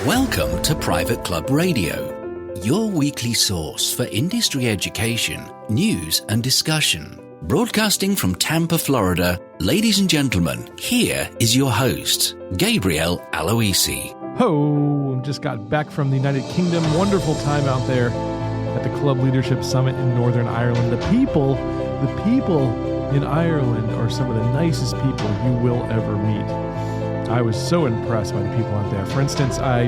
Welcome to Private Club Radio, your weekly source for industry education, news and discussion. Broadcasting from Tampa, Florida, ladies and gentlemen, here is your host, Gabriel Aloisi. Ho! Just got back from the United Kingdom. Wonderful time out there at the Club Leadership Summit in Northern Ireland. The people in Ireland are some of the nicest people you will ever meet. I was so impressed by the people out there. For instance, I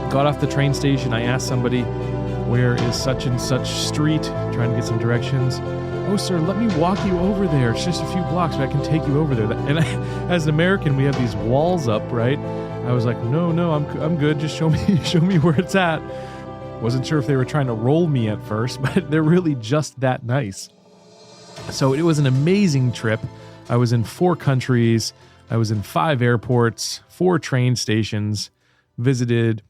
got off the train station. I asked somebody, where is such and such street, trying to get some directions. Oh, sir, let me walk you over there. It's just a few blocks, but I can take you over there. And as an American, we have these walls up, right? I was like, no, I'm good. Just show me where it's at. Wasn't sure if they were trying to roll me at first, but they're really just that nice. So it was an amazing trip. I was in 4 countries. I was in 5 airports, 4 train stations, visited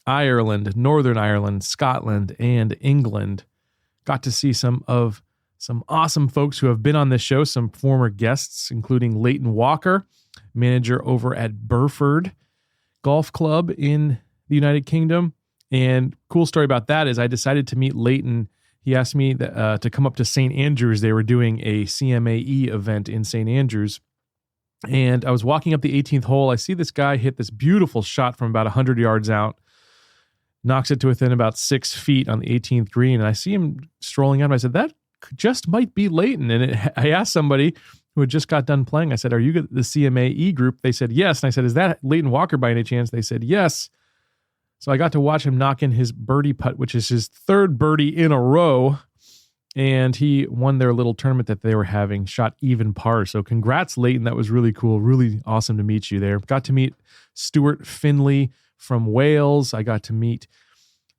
Ireland, Northern Ireland, Scotland, and England. Got to see some awesome folks who have been on this show, some former guests, including Leighton Walker, manager over at Burford Golf Club in the United Kingdom. And cool story about that is I decided to meet Leighton. He asked me to come up to St. Andrews. They were doing a CMAE event in St. Andrews. And I was walking up the 18th hole. I see this guy hit this beautiful shot from about 100 yards out, knocks it to within about 6 feet on the 18th green. And I see him strolling out. I said, that just might be Leighton. And I asked somebody who had just got done playing, I said, are you the CMAE group? They said, yes. And I said, is that Leighton Walker by any chance? They said, yes. So I got to watch him knock in his birdie putt, which is his 3rd birdie in a row. And he won their little tournament that they were having, shot even par. So congrats, Leighton. That was really cool. Really awesome to meet you there. Got to meet Stuart Finley from Wales. I got to meet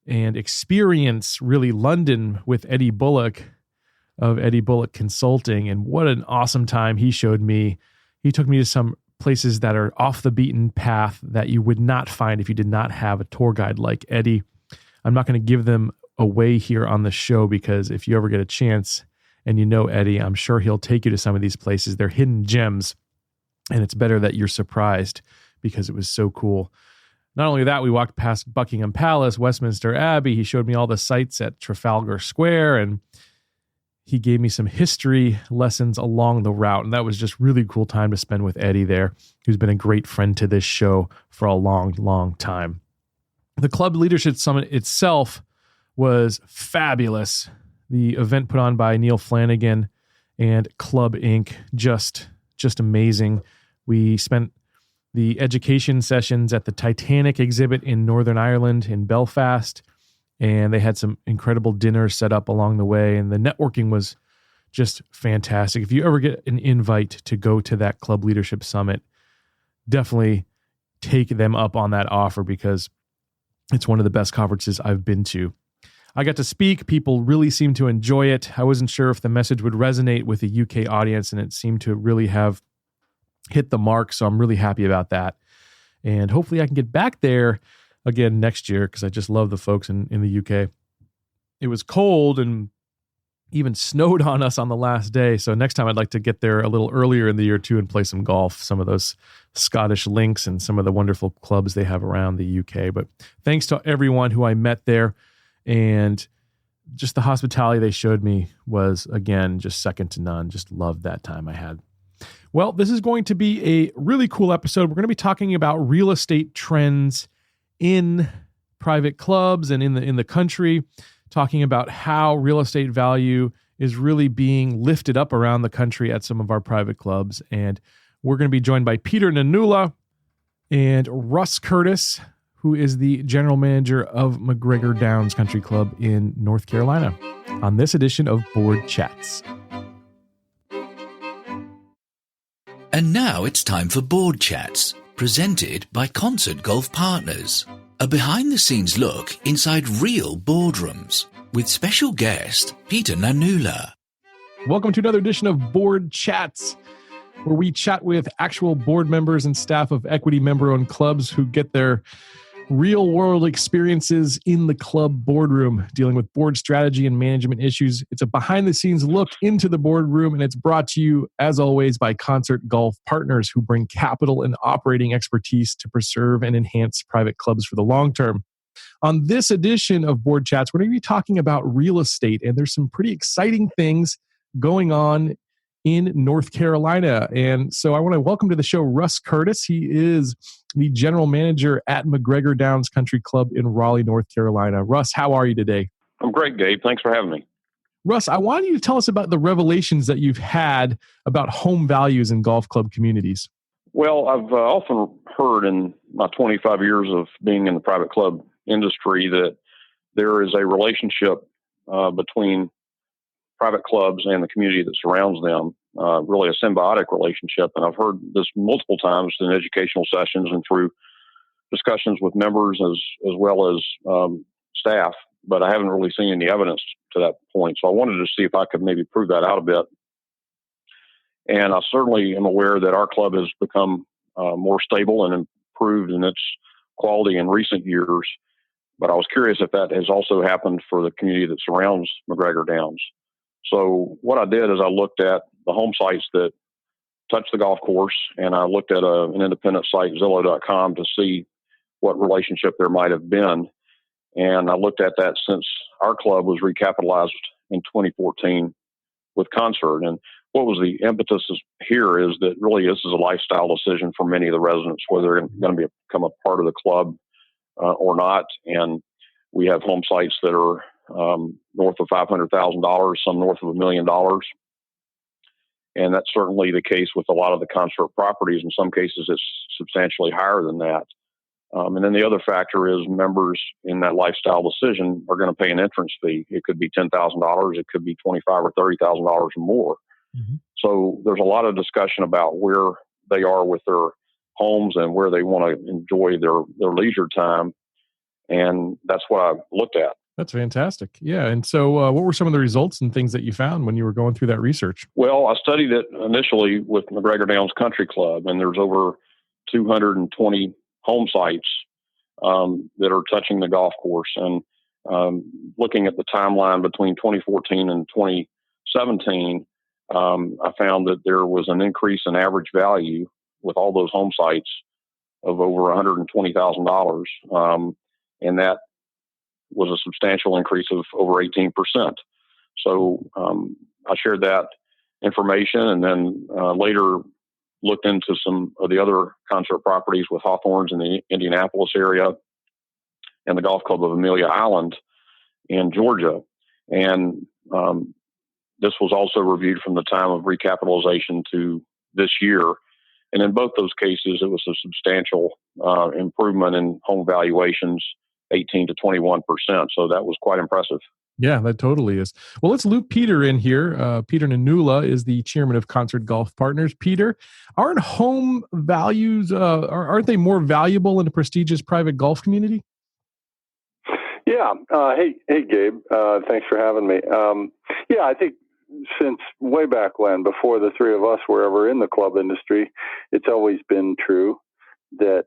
and experience really London with Eddie Bullock of Eddie Bullock Consulting. And what an awesome time he showed me. He took me to some places that are off the beaten path that you would not find if you did not have a tour guide like Eddie. I'm not going to give them away here on the show because if you ever get a chance and you know Eddie, I'm sure he'll take you to some of these places. They're hidden gems, and it's better that you're surprised because it was so cool. Not only that, we walked past Buckingham Palace, Westminster Abbey. He showed me all the sights at Trafalgar Square, and he gave me some history lessons along the route, and that was just really cool time to spend with Eddie there, who's been a great friend to this show for a long, long time. The Club Leadership Summit itself was fabulous. The event put on by Neil Flanagan and Club Inc. Just amazing. We spent the education sessions at the Titanic exhibit in Northern Ireland in Belfast, and they had some incredible dinners set up along the way, and the networking was just fantastic. If you ever get an invite to go to that Club Leadership Summit, definitely take them up on that offer because it's one of the best conferences I've been to. I got to speak. People really seemed to enjoy it. I wasn't sure if the message would resonate with the UK audience, and it seemed to really have hit the mark. So I'm really happy about that. And hopefully I can get back there again next year because I just love the folks in the UK. It was cold and even snowed on us on the last day. So next time I'd like to get there a little earlier in the year too and play some golf, some of those Scottish links and some of the wonderful clubs they have around the UK. But thanks to everyone who I met there. And just the hospitality they showed me was, again, just second to none. Just loved that time I had. Well, this is going to be a really cool episode. We're going to be talking about real estate trends in private clubs and in the country, talking about how real estate value is really being lifted up around the country at some of our private clubs. And we're going to be joined by Peter Nanula and Russ Curtis, who is the general manager of McGregor Downs Country Club in North Carolina, on this edition of Board Chats. And now it's time for Board Chats, presented by Concert Golf Partners. A behind-the-scenes look inside real boardrooms with special guest Peter Nanula. Welcome to another edition of Board Chats, where we chat with actual board members and staff of equity member-owned clubs who get their real world experiences in the club boardroom, dealing with board strategy and management issues. It's a behind the scenes look into the boardroom, and it's brought to you, as always, by Concert Golf Partners, who bring capital and operating expertise to preserve and enhance private clubs for the long term. On this edition of Board Chats, we're going to be talking about real estate, and there's some pretty exciting things going on in North Carolina. And so I want to welcome to the show Russ Curtis. He is the general manager at McGregor Downs Country Club in Raleigh, North Carolina. Russ, how are you today? I'm great, Gabe. Thanks for having me. Russ, I want you to tell us about the revelations that you've had about home values in golf club communities. Well, I've often heard in my 25 years of being in the private club industry that there is a relationship between private clubs and the community that surrounds them, really a symbiotic relationship. And I've heard this multiple times in educational sessions and through discussions with members as well as staff, but I haven't really seen any evidence to that point. So I wanted to see if I could maybe prove that out a bit. And I certainly am aware that our club has become more stable and improved in its quality in recent years. But I was curious if that has also happened for the community that surrounds McGregor Downs. So what I did is I looked at the home sites that touch the golf course, and I looked at an independent site, Zillow.com, to see what relationship there might have been. And I looked at that since our club was recapitalized in 2014 with Concert. And what was the impetus here is that really this is a lifestyle decision for many of the residents, whether they're going to become a part of the club or not. And we have home sites that are north of $500,000, some north of $1 million. And that's certainly the case with a lot of the Concert properties. In some cases, it's substantially higher than that. And then the other factor is members in that lifestyle decision are going to pay an entrance fee. It could be $10,000. It could be $25,000 or $30,000 or more. Mm-hmm. So there's a lot of discussion about where they are with their homes and where they want to enjoy their leisure time. And that's what I looked at. That's fantastic. Yeah. And so what were some of the results and things that you found when you were going through that research? Well, I studied it initially with McGregor Downs Country Club, and there's over 220 home sites that are touching the golf course. And looking at the timeline between 2014 and 2017, I found that there was an increase in average value with all those home sites of over $120,000. And that was a substantial increase of over 18%. So I shared that information, and then later looked into some of the other Concert properties with Hawthorns in the Indianapolis area and the Golf Club of Amelia Island in Georgia. And this was also reviewed from the time of recapitalization to this year. And in both those cases, it was a substantial improvement in home valuations, 18 to 21%. So that was quite impressive. Yeah, that totally is. Well, let's loop Peter in here. Peter Nanula is the chairman of Concert Golf Partners. Peter, aren't home values, aren't they more valuable in a prestigious private golf community? Yeah. Hey, Gabe. Thanks for having me. Yeah, I think since way back when, before the three of us were ever in the club industry, it's always been true that,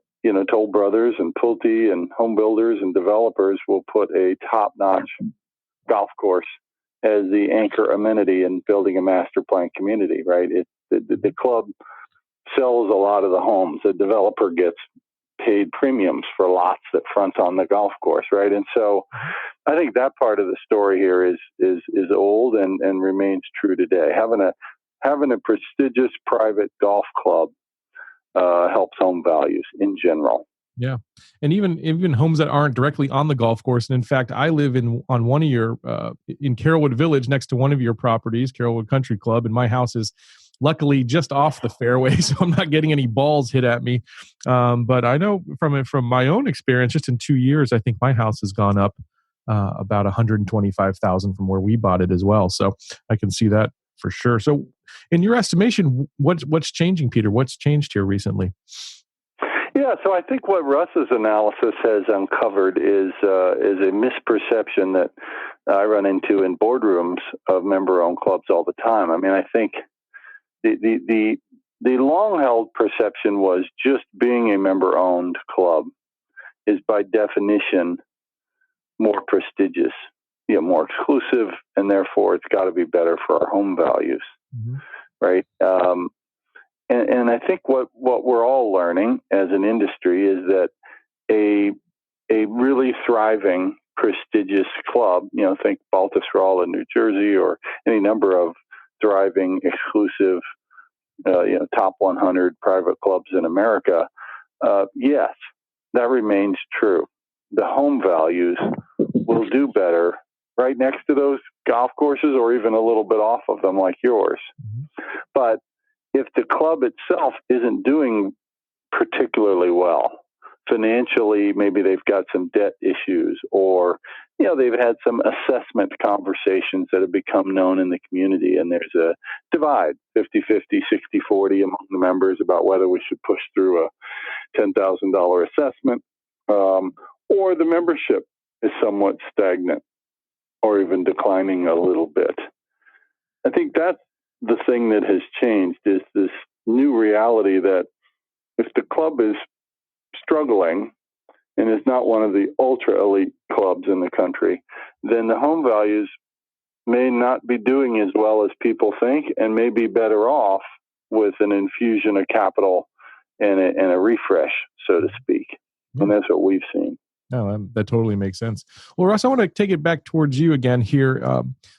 Toll Brothers and Pulte and home builders and developers will put a top-notch golf course as the anchor amenity in building a master plan community, right? The club sells a lot of the homes. The developer gets paid premiums for lots that front on the golf course, right? And so I think that part of the story here is old and remains true today. Having a prestigious private golf club helps home values in general. Yeah, and even homes that aren't directly on the golf course. And in fact, I live in Carrollwood Village, next to one of your properties, Carrollwood Country Club, and my house is luckily just off the fairway, so I'm not getting any balls hit at me. But I know from my own experience, just in 2 years, I think my house has gone up about $125,000 from where we bought it as well. So I can see that for sure. So, in your estimation, what's changing, Peter? What's changed here recently? Yeah, so I think what Russ's analysis has uncovered is a misperception that I run into in boardrooms of member-owned clubs all the time. I mean, I think the long-held perception was just being a member-owned club is by definition more prestigious, more exclusive, and therefore it's got to be better for our home values, right? And I think what we're all learning as an industry is that a really thriving, prestigious club, think Baltusrol in New Jersey or any number of thriving, exclusive, top 100 private clubs in America, yes, that remains true. The home values will do better right next to those golf courses or even a little bit off of them like yours. But if the club itself isn't doing particularly well, financially, maybe they've got some debt issues or, they've had some assessment conversations that have become known in the community and there's a divide, 50-50, 60-40 among the members about whether we should push through a $10,000 assessment, or the membership is somewhat stagnant or even declining a little bit. I think that's the thing that has changed is this new reality that if the club is struggling and is not one of the ultra elite clubs in the country, then the home values may not be doing as well as people think and may be better off with an infusion of capital and a refresh, so to speak. And that's what we've seen. No, that totally makes sense. Well, Russ, I want to take it back towards you again here.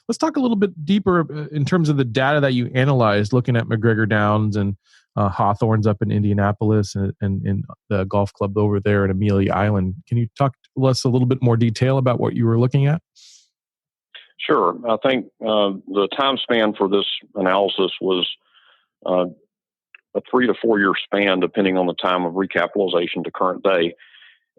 Let's talk a little bit deeper in terms of the data that you analyzed, looking at McGregor Downs and Hawthorns up in Indianapolis and the golf club over there at Amelia Island. Can you talk to us a little bit more detail about what you were looking at? Sure. I think the time span for this analysis was a 3 to 4 year span, depending on the time of recapitalization to current day.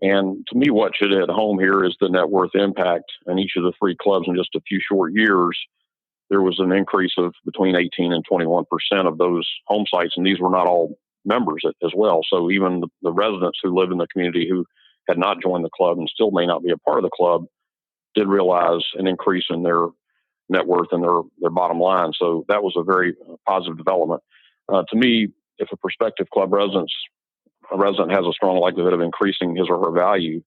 And to me, what should hit home here is the net worth impact in each of the three clubs in just a few short years. There was an increase of between 18 and 21% of those home sites, and these were not all members as well. So even the residents who live in the community who had not joined the club and still may not be a part of the club did realize an increase in their net worth and their bottom line. So that was a very positive development. To me, if a prospective club resident has a strong likelihood of increasing his or her value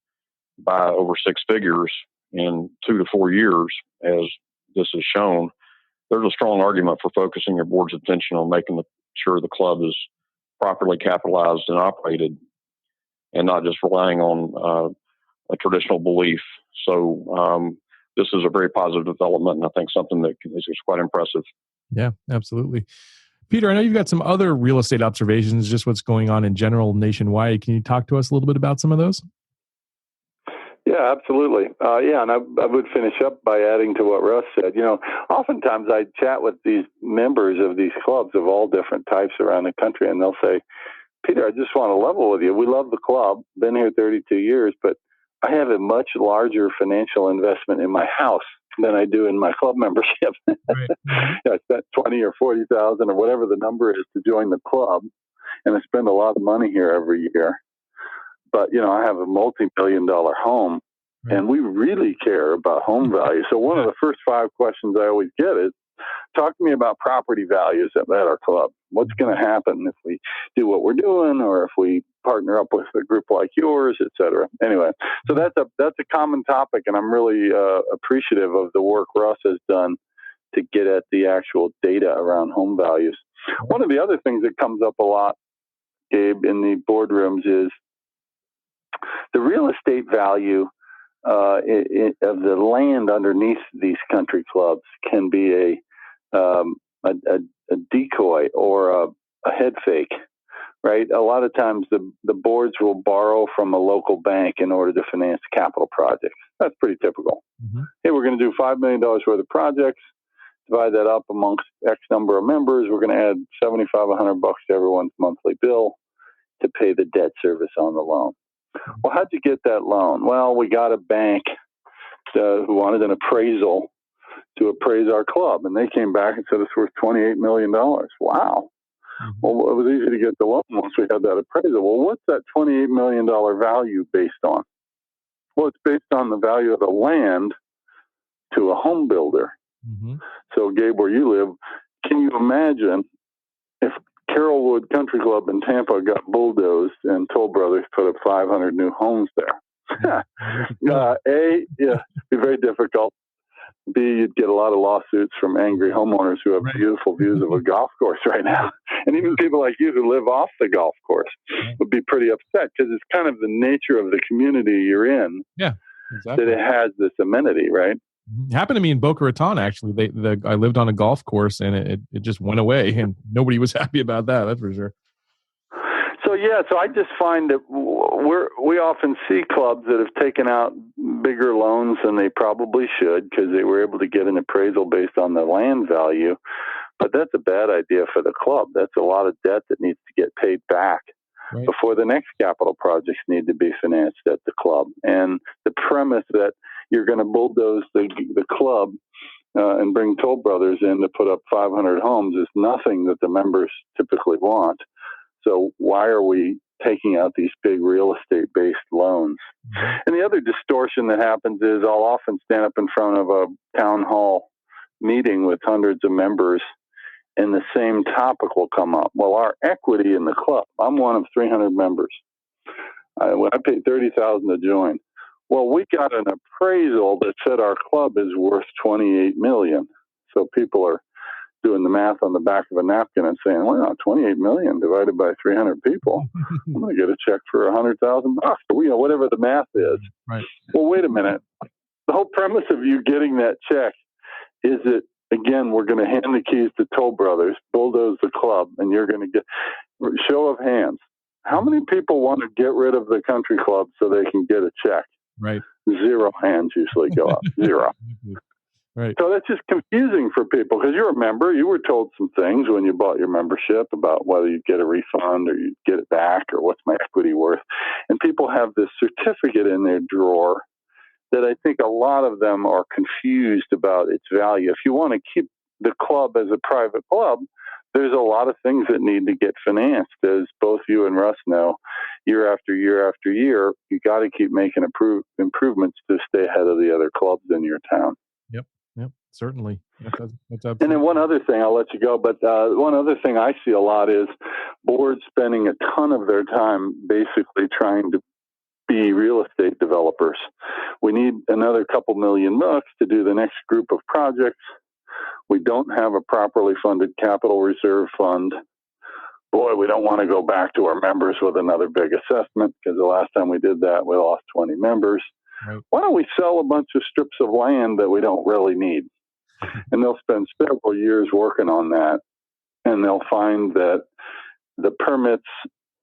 by over six figures in 2 to 4 years, as this is shown, there's a strong argument for focusing your board's attention on making sure the club is properly capitalized and operated and not just relying on a traditional belief. So this is a very positive development, and I think something that is quite impressive. Yeah, absolutely. Peter, I know you've got some other real estate observations, just what's going on in general nationwide. Can you talk to us a little bit about some of those? Yeah, absolutely. And I would finish up by adding to what Russ said. Oftentimes I chat with these members of these clubs of all different types around the country, and they'll say, Peter, I just want to level with you. We love the club, been here 32 years, but I have a much larger financial investment in my house than I do in my club membership. Right. I spent $20,000 or $40,000 or whatever the number is to join the club, and I spend a lot of money here every year. But I have a multi-million-dollar home, right, and we really care about home value. So one of the first 5 questions I always get is, talk to me about property values at our club. What's going to happen if we do what we're doing, or if we partner up with a group like yours, et cetera. Anyway, so that's a common topic, and I'm really appreciative of the work Russ has done to get at the actual data around home values. One of the other things that comes up a lot, Gabe, in the boardrooms is the real estate value of the land underneath these country clubs can be a decoy or a head fake, right? A lot of times the boards will borrow from a local bank in order to finance capital projects. That's pretty typical. Mm-hmm. Hey, we're going to do $5 million worth of projects, divide that up amongst X number of members. We're going to add $7,500 to everyone's monthly bill to pay the debt service on the loan. Well, how'd you get that loan? Well, we got a bank who wanted an appraisal to appraise our club, and they came back and said it's worth $28 million. Wow. Mm-hmm. Well, it was easy to get the loan once we had that appraisal. Well, what's that $28 million value based on? Well, it's based on the value of the land to a home builder. Mm-hmm. So, Gabe, where you live, can you imagine if Carrollwood Country Club in Tampa got bulldozed and Toll Brothers put up 500 new homes there? A, yeah, be very difficult. B, you'd get a lot of lawsuits from angry homeowners who have beautiful views of a golf course right now. And even people like you who live off the golf course would be pretty upset because it's kind of the nature of the community you're in. Yeah, exactly. That it has this amenity, right? It happened to me in Boca Raton, actually. I lived on a golf course and it just went away and nobody was happy about that. That's for sure. So I just find that we often see clubs that have taken out bigger loans than they probably should because they were able to get an appraisal based on the land value. But that's a bad idea for the club. That's a lot of debt that needs to get paid back before the next capital projects need to be financed at the club. And the premise that you're going to bulldoze the club and bring Toll Brothers in to put up 500 homes is nothing that the members typically want. So why are we taking out these big real estate-based loans? And the other distortion that happens is I'll often stand up in front of a town hall meeting with hundreds of members, and the same topic will come up. Well, our equity in the club, I'm one of 300 members. I paid $30,000 to join. Well, we got an appraisal that said our club is worth $28 million. So people are doing the math on the back of a napkin and saying, well, 28 million divided by 300 people, I'm going to get a check for $100,000, or whatever the math is. Right. Well, wait a minute. The whole premise of you getting that check is that, again, we're going to hand the keys to Toll Brothers, bulldoze the club, and you're going to get show of hands. How many people want to get rid of the country club so they can get a check? Right. 0 hands usually go up. 0. Right. So that's just confusing for people because you're a member. You were told some things when you bought your membership about whether you get a refund or you get it back or what's my equity worth. And people have this certificate in their drawer that I think a lot of them are confused about its value. If you want to keep the club as a private club, there's a lot of things that need to get financed. As both you and Russ know, year after year after year, you got to keep making improvements to stay ahead of the other clubs in your town. Yep, certainly. That's absolutely. And then one other thing, I'll let you go, but one other thing I see a lot is boards spending a ton of their time basically trying to be real estate developers. We need another couple $1 million to do the next group of projects. We don't have a properly funded capital reserve fund. Boy, we don't want to go back to our members with another big assessment because the last time we did that, we lost 20 members. Right. Why don't we sell a bunch of strips of land that we don't really need? And they'll spend several years working on that. And they'll find that the permits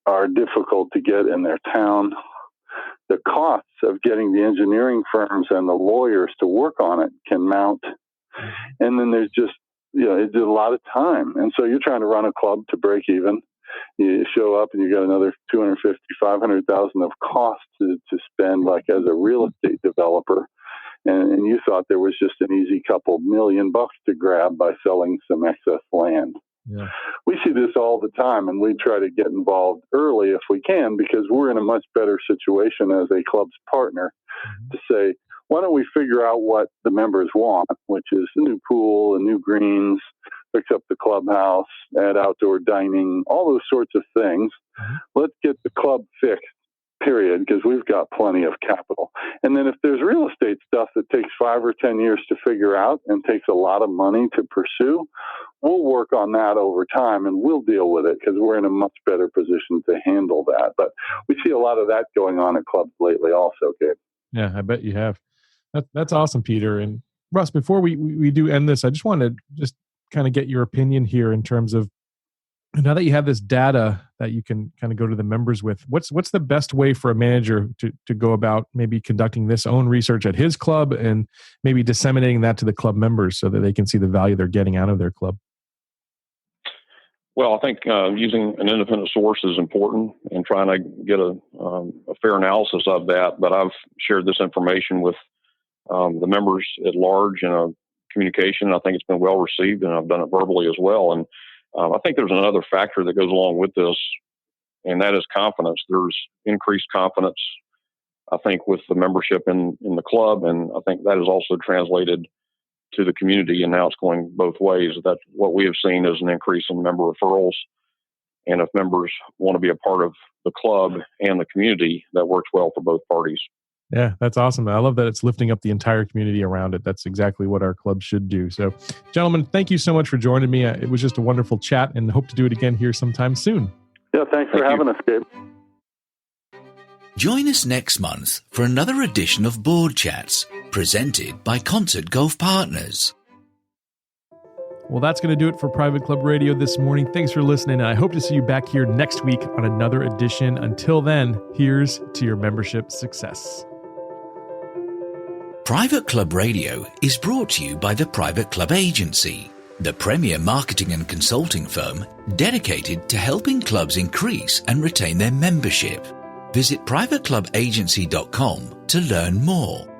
are difficult to get in their town. The costs of getting the engineering firms and the lawyers to work on it can mount. And then there's just, it's a lot of time. And so you're trying to run a club to break even. You show up and you got another $250,000, $500,000 of costs to spend, like as a real estate developer, and you thought there was just an easy couple $1 million to grab by selling some excess land. Yeah. We see this all the time, and we try to get involved early if we can because we're in a much better situation as a club's partner to say, why don't we figure out what the members want, which is a new pool, a new greens, fix up the clubhouse, add outdoor dining, all those sorts of things. Let's get the club fixed, period, because we've got plenty of capital. And then if there's real estate stuff that takes 5 or 10 years to figure out and takes a lot of money to pursue, we'll work on that over time and we'll deal with it because we're in a much better position to handle that. But we see a lot of that going on at clubs lately also, Gabe. Yeah, I bet you have. That's awesome, Peter. And Russ, before we do end this, I just want to just kind of get your opinion here in terms of, now that you have this data that you can kind of go to the members with, what's the best way for a manager to go about maybe conducting this own research at his club and maybe disseminating that to the club members so that they can see the value they're getting out of their club? Well, I think using an independent source is important and trying to get a fair analysis of that. But I've shared this information with the members at large in a communication. I think it's been well received, and I've done it verbally as well. And I think there's another factor that goes along with this, and that is confidence. There's increased confidence, I think, with the membership in the club, and I think that is also translated to the community, and now it's going both ways. That's what we have seen is an increase in member referrals, and if members want to be a part of the club and the community, that works well for both parties. Yeah, that's awesome. I love that it's lifting up the entire community around it. That's exactly what our club should do. So, gentlemen, thank you so much for joining me. It was just a wonderful chat, and hope to do it again here sometime soon. Yeah, thanks for having us, Gabe. Join us next month for another edition of Board Chats, presented by Concert Golf Partners. Well, that's going to do it for Private Club Radio this morning. Thanks for listening, and I hope to see you back here next week on another edition. Until then, here's to your membership success. Private Club Radio is brought to you by the Private Club Agency, the premier marketing and consulting firm dedicated to helping clubs increase and retain their membership. Visit privateclubagency.com to learn more.